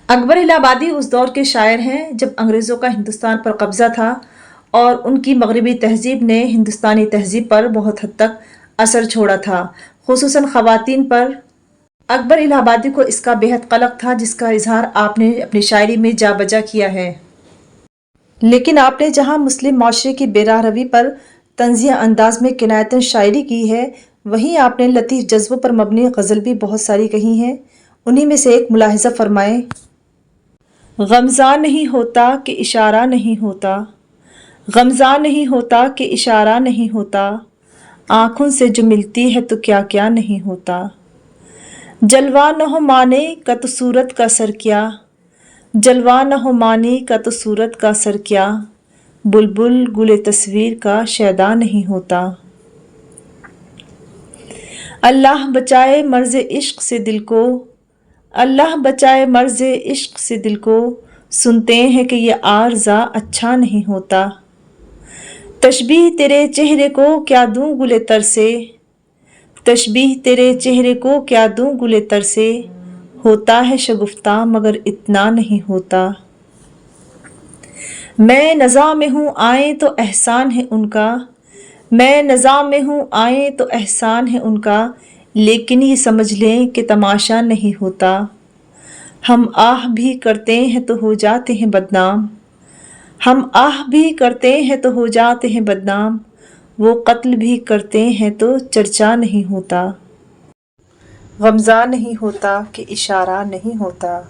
اکبر الہ آبادی اس دور کے شاعر ہیں جب انگریزوں کا ہندوستان پر قبضہ تھا اور ان کی مغربی تہذیب نے ہندوستانی تہذیب پر بہت حد تک اثر چھوڑا تھا، خصوصاً خواتین پر۔ اکبر الہ آبادی کو اس کا بےحد قلق تھا جس کا اظہار آپ نے اپنی شاعری میں جا بجا کیا ہے۔ لیکن آپ نے جہاں مسلم معاشرے کی بے راہ روی پر طنزیہ انداز میں کنایتاً شاعری کی ہے، وہیں آپ نے لطیف جذبوں پر مبنی غزل بھی بہت ساری کہی ہیں۔ انہی میں سے ایک ملاحظہ فرمائیں۔ غمزہ نہیں ہوتا کہ اشارہ نہیں ہوتا، غمزہ نہیں ہوتا کہ اشارہ نہیں ہوتا، آنکھوں سے جو ملتی ہے تو کیا کیا نہیں ہوتا۔ جلوہ نہ ہو معنی کا تو صورت کا سر کیا، جلوہ نہ ہو معنی کا تو صورت کا سر کیا، بلبل گل تصویر کا شیدا نہیں ہوتا۔ اللہ بچائے مرض عشق سے دل کو، اللہ بچائے مرض عشق سے دل کو، سنتے ہیں کہ یہ عارضہ اچھا نہیں ہوتا۔ تشبیہ تیرے چہرے کو کیا دوں گل تر سے، تشبیہ تیرے چہرے کو کیا دوں گل تر سے، ہوتا ہے شگفتہ مگر اتنا نہیں ہوتا۔ میں نزاع میں ہوں آئیں تو احسان ہے ان کا، میں نزاع میں ہوں آئیں تو احسان ہے ان کا، لیکن یہ سمجھ لیں کہ تماشا نہیں ہوتا۔ ہم آہ بھی کرتے ہیں تو ہو جاتے ہیں بدنام، ہم آہ بھی کرتے ہیں تو ہو جاتے ہیں بدنام، وہ قتل بھی کرتے ہیں تو چرچا نہیں ہوتا۔ غمزہ نہیں ہوتا کہ اشارہ نہیں ہوتا۔